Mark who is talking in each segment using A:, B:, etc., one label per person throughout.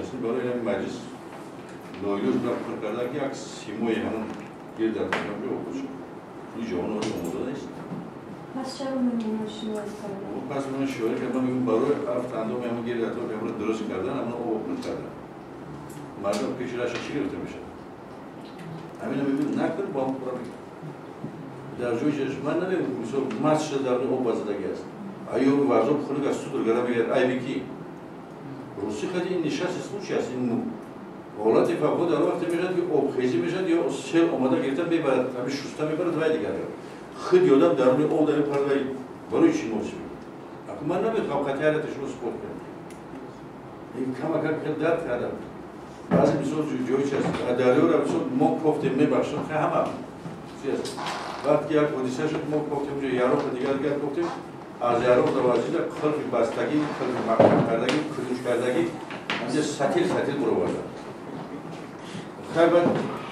A: نشسته برای این مجلس لایلوش را پر کرده که یک سیمای همون گیر در کنم به اوپوش این جوان رو آموزه نیست
B: پس چرا میمونه شوهر کرده؟
A: پس من شوهر کردم میگم برای افتندام همون گیر در کنم درست کردن همون اوپن کردن مردم پیش رش چی گرفته میشه همین میگم نکن با هم پورا میگم در جویش من نمیگم مثلا مرد شده در او بازدگی است آیا وضع خونه که سود رو میگه ای بیکی روسی خیلی این نشست اسموچی است این حالت فوق در وقتی میشد که آبخیزی میشد یا سیل آماده گرفتن میبرد همین شسته میبرد وای دیگر خیلی آدم درون آب در پردای برای چی موسیقی اما من نمیخوام خطراتش رو سپورت کنم این کم درد کردم بعضی مثلا جویی هست دریو را مثلا ما گفتیم میبخشم که همه چیست وقتی یک حادثه شد ما گفتیم که یارو دیگر گفتیم از یارو دوازی در خلفی بستگی خلفی مقام کردگی کلوش کردگی اینجا سطیل برو بازم خیلی باید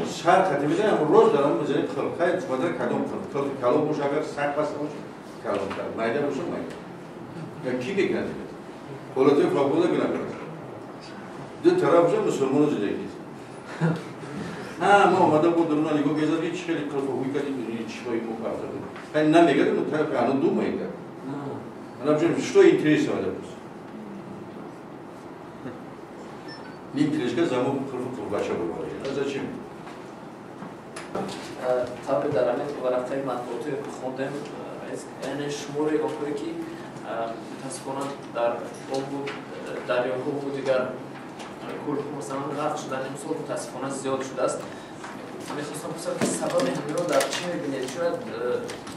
A: سر خطی میده اما روز دارم میزنی خلقه استفاده کدام خلقی کلام باشه اگر سک بسته باشه کلام کرد مایده باشه مایده یا کی بکنه دیگه حالتوی فاقوله بنا کرد دو طرف باشه مسلمان زندگی ما آمده بود درون علیگو گذار هیچ خیلی خلقه هوی کردیم هیچ بایی مقابل بود خیلی نمیگرد اون طرف که هنو دو مایده она вообще что интересного допустим не интересно замок бача бывает а зачем
C: таб дар амин варақаи матбуоти хондем яъне шумори онҳое ки мутаассифона дар обу дарёҳо бу дигар кӯлҳо масалан ғарқ шудани имсол мутаассифона зиёд шудааст мехостам пурсам ки сабаби ҳаминро дар чӣ мебинед шояд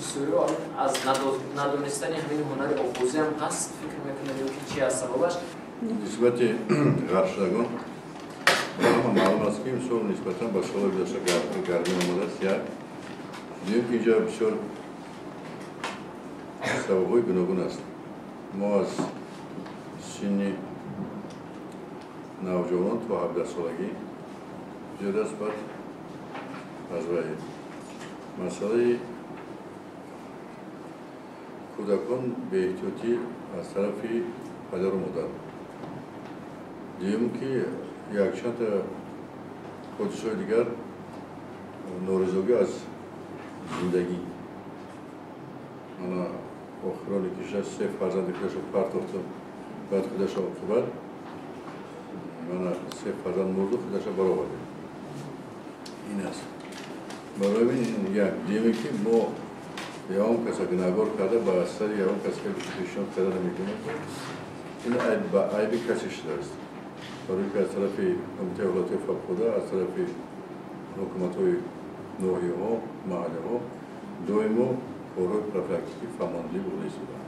C: история аз надонистани ҳамин ҳунари обозиам ҳаст фикр мекунед ё ки чи аст сабабаш
A: нисбати ғарқ шудагон маълум аст ки имсол нисбатан ба соли гузашта гармӣ омадааст як дидем ки инҷа бисёр сабабҳои гуногун аст мо аз синни навҷавон то 17 солагӣ зиёд аст баъд аз вай масъалаи кӯдакон беэҳтиётӣ аз тарафи падару модар дидем ки якчанда ҳодисаҳои дигар норизогӣ аз зиндагӣ ана охирони киша 3 фарзанди худашро партофту баъд худашро оқибат ана 3 фарзанд мурду худашро баровард ин аст барои ин як дидем ки мо ягон каса гунаҳгор карда ба асари ягон кас ки пешниҳод карда намекунем ин ба айби касе шудааст барои ки аз тарафи ҳукумати ҳолатҳои фавқулодда аз тарафи ҳукуматҳои ноҳияҳо маҳаллаҳо доимо корҳои профилактикӣ фармондӣ бурда истодаанд